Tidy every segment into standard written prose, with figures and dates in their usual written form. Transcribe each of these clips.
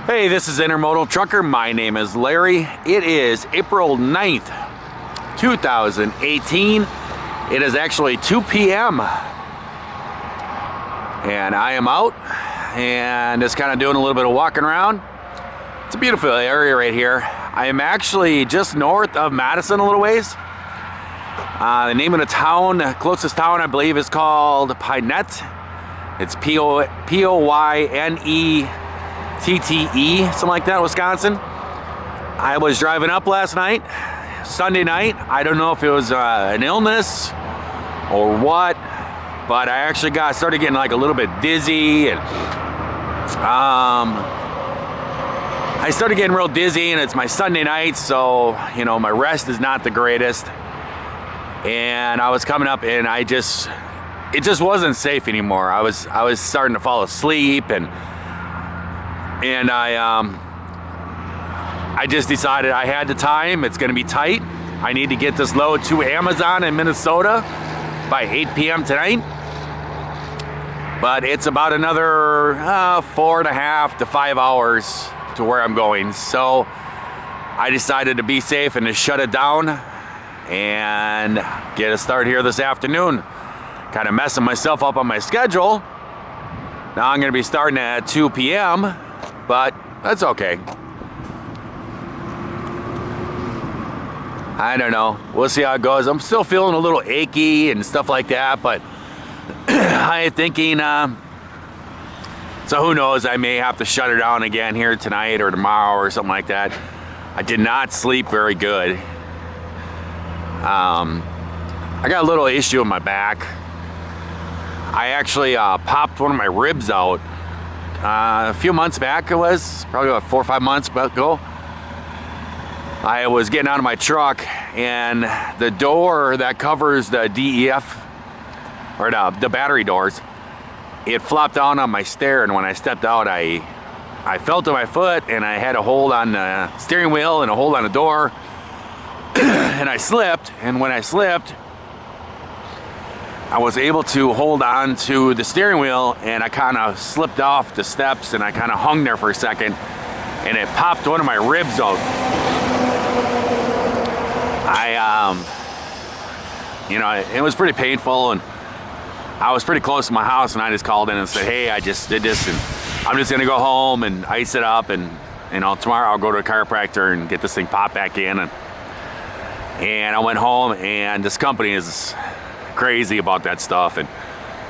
Hey, this is Intermodaltrucker. My name is Larry. It is April 9th, 2018. It is actually 2 p.m. and I am out and just kind of doing a little bit of walking around. It's a beautiful area right here. I am actually just north of Madison a little ways. The name of the town, closest town I believe is called Pinette. It's P-O-Y-N-E TTE, something like that, Wisconsin. I was driving up last night, Sunday night. I don't know if it was an illness or what, but I actually started getting like a little bit dizzy, and I started getting real dizzy, and it's my Sunday night, so you know my rest is not the greatest. And I was coming up, and it just wasn't safe anymore. I was starting to fall asleep, and I just decided I had the time. It's going to be tight. I need to get this load to Amazon in Minnesota by 8 p.m. tonight. But it's about another 4.5 to 5 hours to where I'm going. So I decided to be safe and to shut it down and get a start here this afternoon. Kind of messing myself up on my schedule. Now I'm going to be starting at 2 p.m., but that's okay. I don't know. We'll see how it goes. I'm still feeling a little achy and stuff like that, but I'm thinking, so who knows, I may have to shut her down again here tonight or tomorrow or something like that. I did not sleep very good. I got a little issue in my back. I actually popped one of my ribs out a few months back. It was probably about 4 or 5 months ago. I was getting out of my truck, and the door that covers the DEF, or the battery doors, it flopped down on my stair, and when I stepped out, I fell to my foot, and I had a hold on the steering wheel and a hold on the door, and I slipped, and when I slipped, I was able to hold on to the steering wheel, and I kind of slipped off the steps, and I kind of hung there for a second, and it popped one of my ribs out. It was pretty painful, and I was pretty close to my house, and I just called in and said, hey, I just did this, and I'm just gonna go home and ice it up, and tomorrow I'll go to a chiropractor and get this thing popped back in, and I went home, and this company is crazy about that stuff. And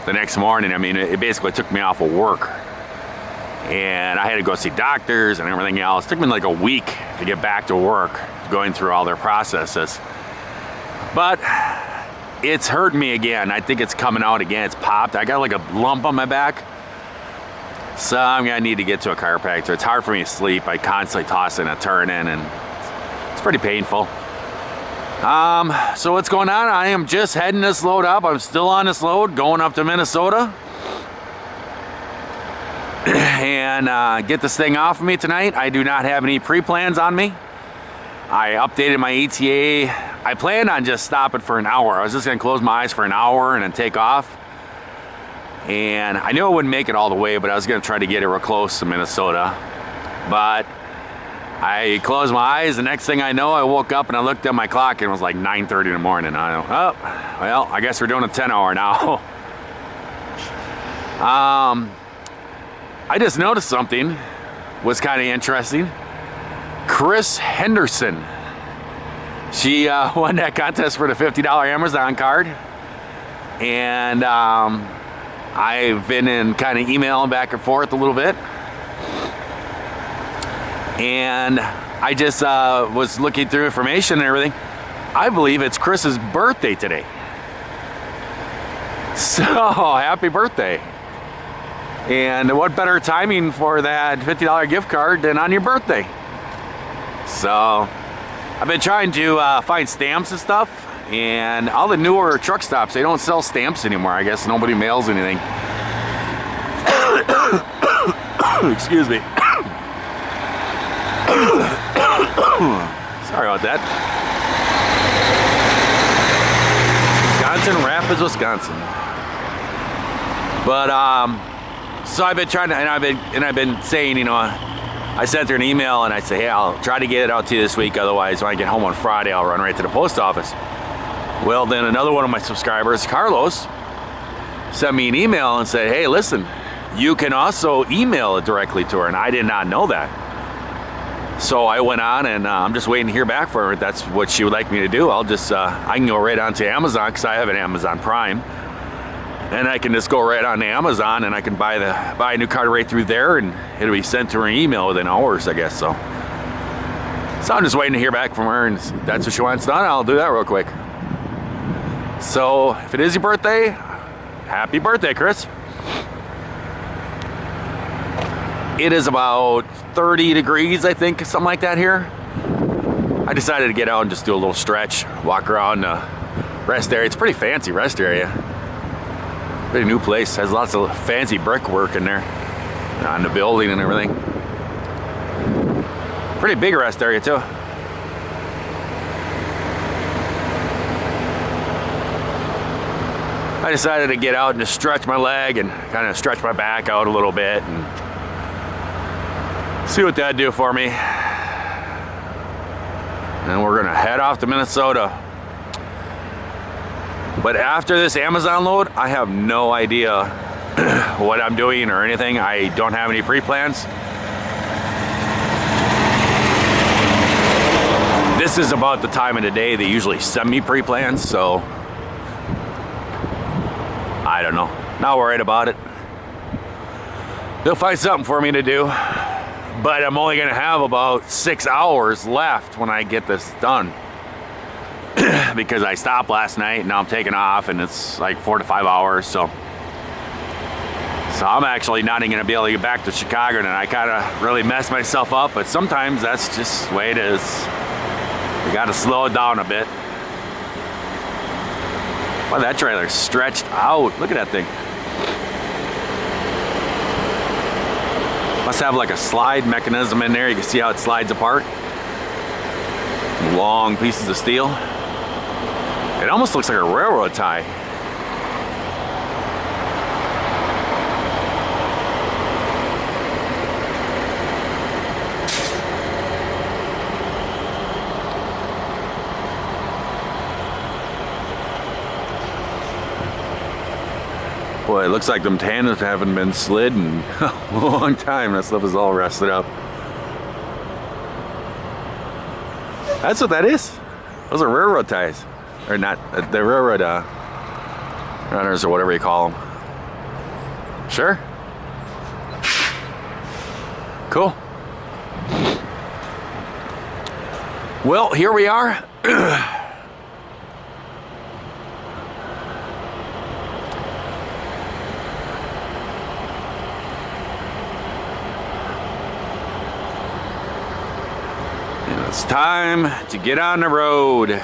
the next morning, I mean, it basically took me off of work, and I had to go see doctors and everything else. It took me like a week to get back to work, going through all their processes. But it's hurting me again. I think it's coming out again. It's popped. I got like a lump on my back, so I'm gonna need to get to a chiropractor. It's hard for me to sleep. I constantly tossing and turning, and it's pretty painful. So what's going on? I am just heading this load up. I'm still on this load, going up to Minnesota, and get this thing off of me tonight. I do not have any pre-plans on me. I updated my ETA. I planned on just stopping for an hour. I was just gonna close my eyes for an hour and then take off. And I knew I wouldn't make it all the way, but I was gonna try to get it real close to Minnesota. But I closed my eyes, the next thing I know, I woke up and I looked at my clock, and it was like 9:30 in the morning. I went, oh, well, I guess we're doing a 10-hour now. I just noticed something was kind of interesting. Chris Henderson, she won that contest for the $50 Amazon card, and I've been in kind of emailing back and forth a little bit. And I just was looking through information and everything. I believe it's Chris's birthday today. So happy birthday. And what better timing for that $50 gift card than on your birthday? So I've been trying to find stamps and stuff, and all the newer truck stops, they don't sell stamps anymore. I guess nobody mails anything. Excuse me. Sorry about that. Wisconsin, Rapids, Wisconsin. But so I've been trying to, and I've been saying, you know, I sent her an email and I said, hey, I'll try to get it out to you this week. Otherwise, when I get home on Friday, I'll run right to the post office. Well, then another one of my subscribers, Carlos, sent me an email and said, hey, listen, you can also email it directly to her. And I did not know that. So I went on and I'm just waiting to hear back from her. If that's what she would like me to do, I'll just, I can go right onto Amazon because I have an Amazon Prime. And I can just go right on to Amazon and I can buy a new card right through there and it'll be sent to her email within hours, I guess. So I'm just waiting to hear back from her, and if that's what she wants done, I'll do that real quick. So if it is your birthday, happy birthday, Chris. It is about 30 degrees, I think, something like that here. I decided to get out and just do a little stretch, walk around the rest area. It's a pretty fancy rest area. Pretty new place, has lots of fancy brickwork in there on the building and everything. Pretty big rest area too. I decided to get out and just stretch my leg and kind of stretch my back out a little bit and see what that'd do for me. And we're gonna head off to Minnesota. But after this Amazon load, I have no idea what I'm doing or anything. I don't have any pre-plans. This is about the time of the day they usually send me pre-plans, so I don't know. Not worried about it. They'll find something for me to do, but I'm only gonna have about 6 hours left when I get this done. Because I stopped last night and now I'm taking off and it's like 4 to 5 hours, so I'm actually not even gonna be able to get back to Chicago, and I kind of really messed myself up, but sometimes that's just the way it is. You gotta slow it down a bit. Wow, that trailer's stretched out. Look at that thing. Must have like a slide mechanism in there. You can see how it slides apart. Long pieces of steel. It almost looks like a railroad tie. Boy, it looks like them tandems haven't been slid in a long time. That stuff is all rusted up. That's what that is. Those are railroad ties. Or not, the railroad runners or whatever you call them. Sure. Cool. Well, here we are. And it's time to get on the road.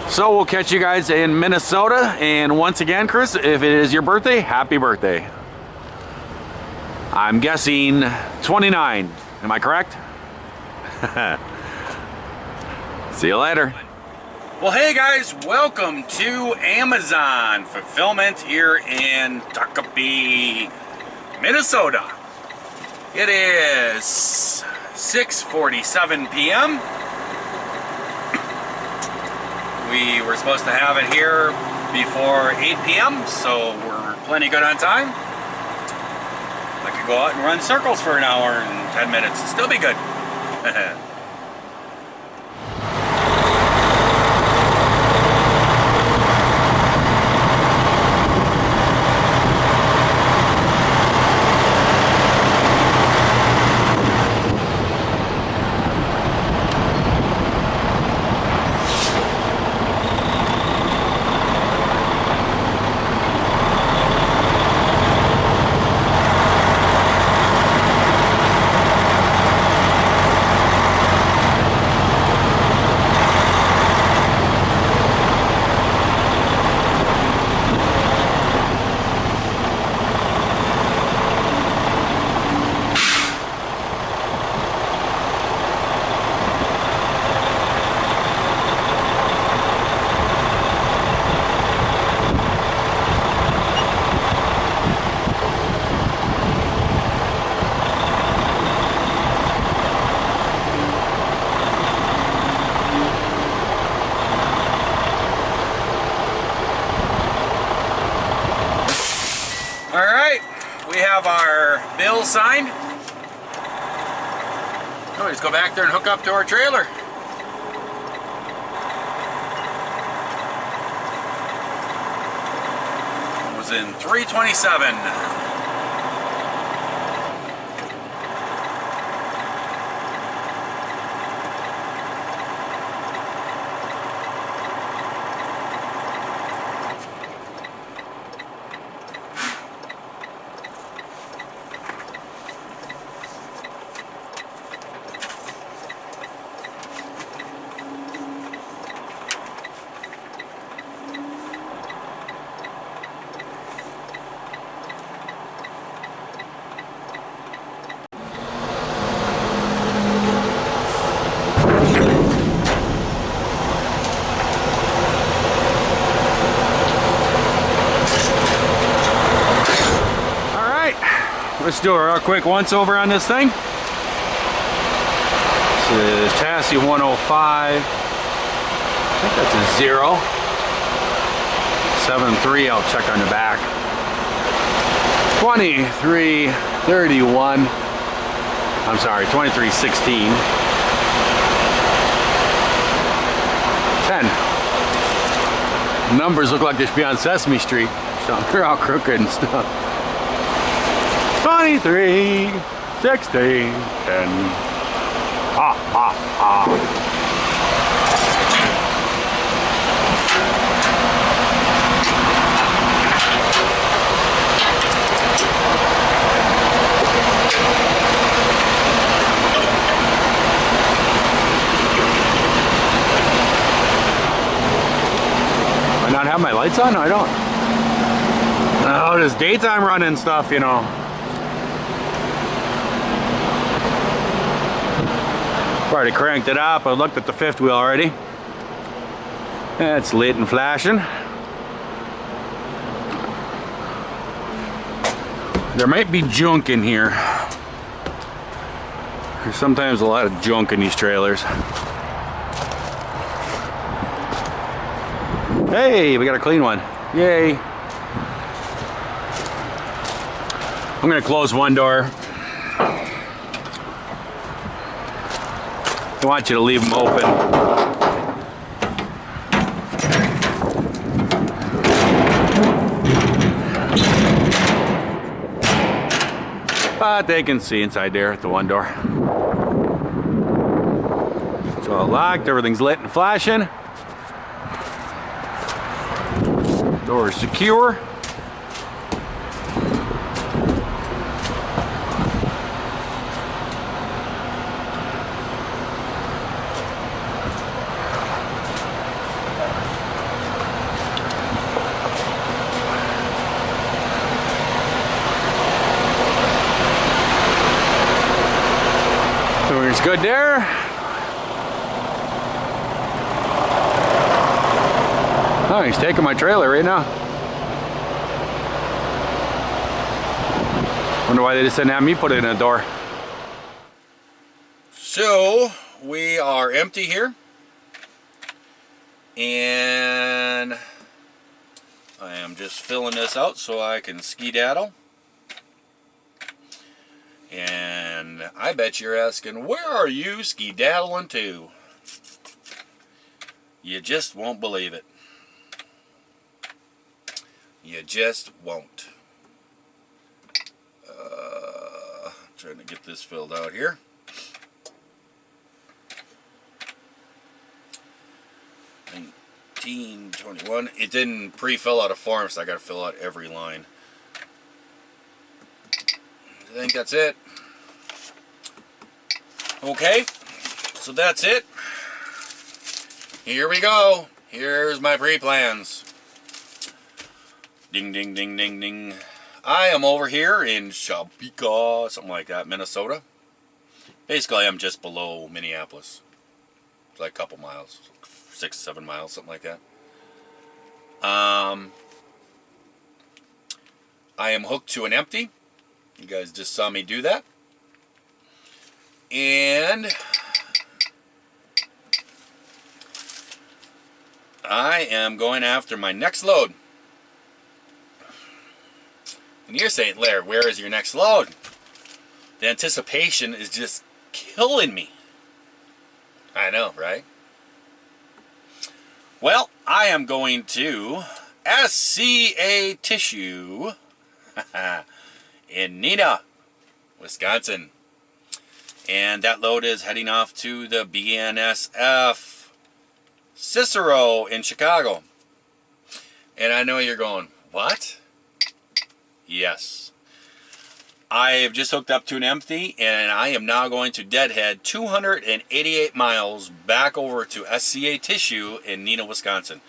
So we'll catch you guys in Minnesota, and once again, Chris, if it is your birthday, happy birthday. I'm guessing 29, am I correct? See you later. Well, hey guys, welcome to Amazon Fulfillment here in Tuckapee, Minnesota. It is 6:47 p.m. We were supposed to have it here before 8 p.m., so we're plenty good on time. I could go out and run circles for an hour and 10 minutes and still be good. signed. Oh, we just go back there and hook up to our trailer. It was in 327. Let's do a real quick once over on this thing. This is chassis 105. I think that's a 0. 7.3, I'll check on the back. 2331. I'm sorry, 2316. 10. Numbers look like they should be on Sesame Street. So they're all crooked and stuff. 23, 16, 10. Ha, ha, ha. Do I not have my lights on? No, I don't. Oh, this daytime running stuff, you know. Already cranked it up. I looked at the fifth wheel already. It's lit and flashing. There might be junk in here. There's sometimes a lot of junk in these trailers. Hey, we got a clean one. Yay. I'm gonna close one door. I want you to leave them open. But they can see inside there at the one door. It's all locked, everything's lit and flashing. Door is secure. It's good there. Oh, he's taking my trailer right now. Wonder why they just didn't have me put it in a door. So we are empty here, and I am just filling this out so I can skedaddle. And I bet you're asking, where are you skedaddling to? You just won't believe it. You just won't. Trying to get this filled out here. $19.21. It didn't pre-fill out a form, so I got to fill out every line. I think that's it. Okay, so that's it. Here we go. Here's my pre-plans. Ding, ding, ding, ding, ding. I am over here in Topeka, something like that, Minnesota. Basically, I'm just below Minneapolis. It's like a couple miles, 6, 7 miles, something like that. I am hooked to an empty. You guys just saw me do that. And I am going after my next load. And you're saying, Larry, where is your next load? The anticipation is just killing me. I know, right? Well, I am going to SCA Tissue in Neenah, Wisconsin. And that load is heading off to the BNSF Cicero in Chicago. And I know you're going, what? Yes. I've just hooked up to an empty, and I am now going to deadhead 288 miles back over to SCA Tissue in Neenah, Wisconsin.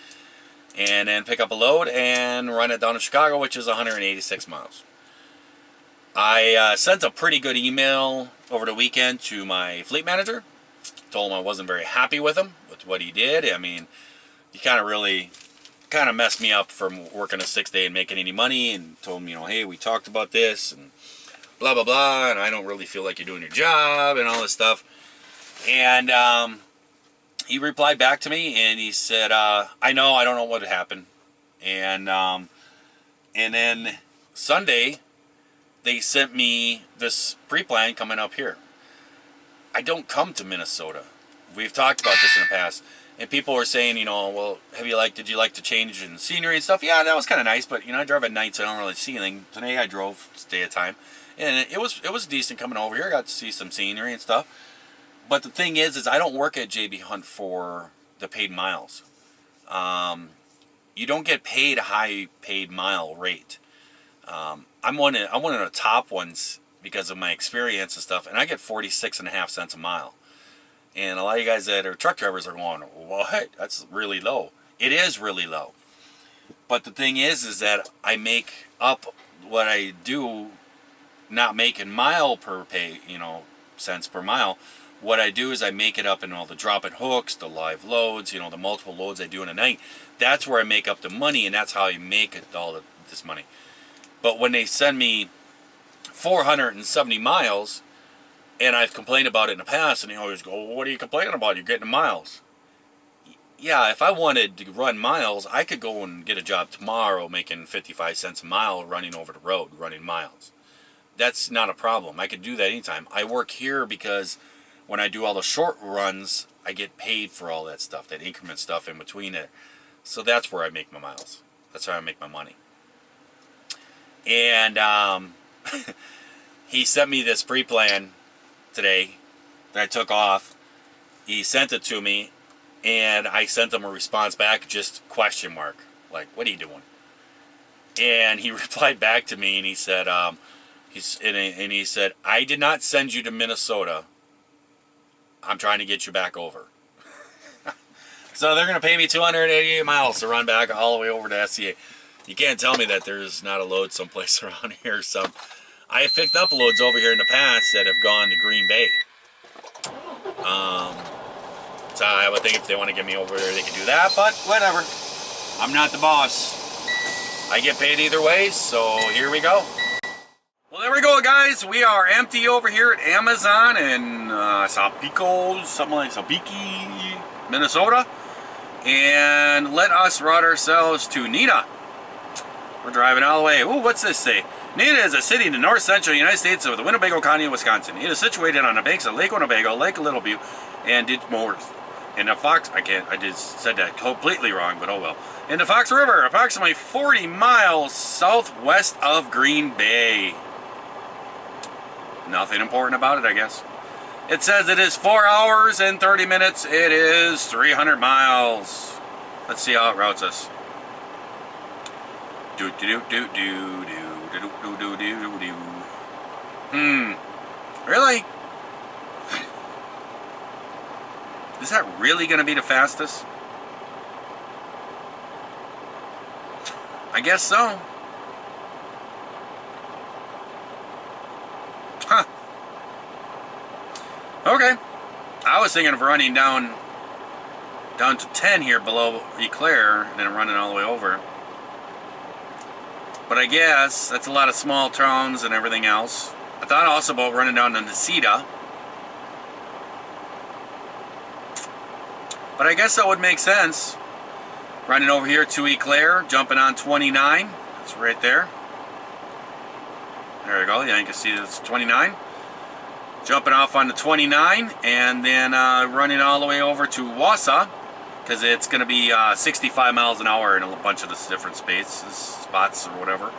And then pick up a load and run it down to Chicago, which is 186 miles. I sent a pretty good email over the weekend to my fleet manager. Told him I wasn't very happy with him, with what he did. I mean, he kind of messed me up from working a 6-day and making any money, and told him, you know, hey, we talked about this, and blah, blah, blah, and I don't really feel like you're doing your job, and all this stuff. And he replied back to me, and he said, I don't know what happened. And then Sunday, they sent me this pre-plan coming up here. I don't come to Minnesota. We've talked about this in the past. And people were saying, you know, well, did you like to change in scenery and stuff? Yeah, that was kind of nice, but, you know, I drive at night, so I don't really see anything. Today I drove stay at time. And it was decent coming over here. I got to see some scenery and stuff. But the thing is I don't work at JB Hunt for the paid miles. You don't get paid a high paid mile rate. I'm one of the top ones because of my experience and stuff, and I get 46.5 cents a mile. And a lot of you guys that are truck drivers are going, what? That's really low. It is really low. But the thing is that I make up what I do, not making mile per pay, you know, cents per mile. What I do is I make it up in all the drop-in hooks, the live loads, you know, the multiple loads I do in a night. That's where I make up the money, and that's how I make it, all this money. But when they send me 470 miles, and I've complained about it in the past, and they always go, well, what are you complaining about? You're getting miles. Yeah, if I wanted to run miles, I could go and get a job tomorrow making 55 cents a mile running over the road, running miles. That's not a problem. I could do that anytime. I work here because when I do all the short runs, I get paid for all that stuff, that increment stuff in between it. So that's where I make my miles. That's how I make my money. And he sent me this pre-plan today that I took off. He sent it to me, and I sent him a response back, just question mark, like, what are you doing? And he replied back to me, and he said, he said, I did not send you to Minnesota. I'm trying to get you back over. So they're going to pay me 288 miles to run back all the way over to SCA. You can't tell me that there's not a load someplace around here. So I have picked up loads over here in the past that have gone to Green Bay. So I would think if they want to get me over there, they can do that. But whatever. I'm not the boss. I get paid either way, so here we go. Well, there we go, guys. We are empty over here at Amazon in Sapico, something like Sabiki, Minnesota. And let us route ourselves to Neenah. We're driving all the way. Ooh, what's this say? Neenah is a city in the north central United States of the Winnebago County, Wisconsin. It is situated on the banks of Lake Winnebago, Lake Little Butte, and Ditchmores. In the Fox, I just said that completely wrong, but oh well. In the Fox River, approximately 40 miles southwest of Green Bay. Nothing important about it, I guess. It says it is 4 hours and 30 minutes. It is 300 miles. Let's see how it routes us. Really? Is that really going to be the fastest? I guess so. Huh. Okay. I was thinking of running down to 10 here below Eclair and then running all the way over. But I guess that's a lot of small towns and everything else. I thought also about running down to Necedah. But I guess that would make sense. Running over here to Eclair, jumping on 29. That's right there. There we go. Yeah, you can see it's 29. jumping off on the 29 and then running all the way over to Wausau, because it's going to be 65 miles an hour in a bunch of the different spots or whatever,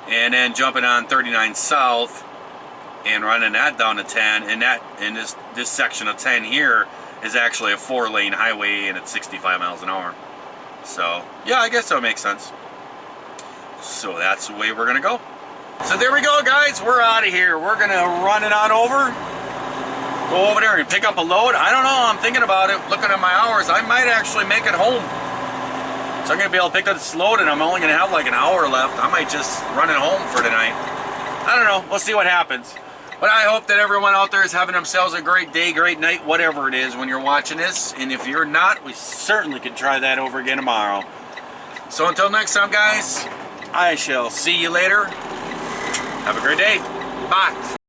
and then jumping on 39 South and running that down to 10, and this section of 10 here is actually a 4-lane highway and it's 65 miles an hour. So yeah, I guess that makes sense. So that's the way we're gonna go. So there we go, guys, we're out of here. We're gonna run it on over, go over there and pick up a load. I don't know, I'm thinking about it, looking at my hours, I might actually make it home. So I'm gonna be able to pick up this load and I'm only gonna have like an hour left. I might just run it home for tonight. I don't know, we'll see what happens. But I hope that everyone out there is having themselves a great day, great night, whatever it is when you're watching this. And if you're not, we certainly can try that over again tomorrow. So until next time, guys, I shall see you later. Have a great day. Bye.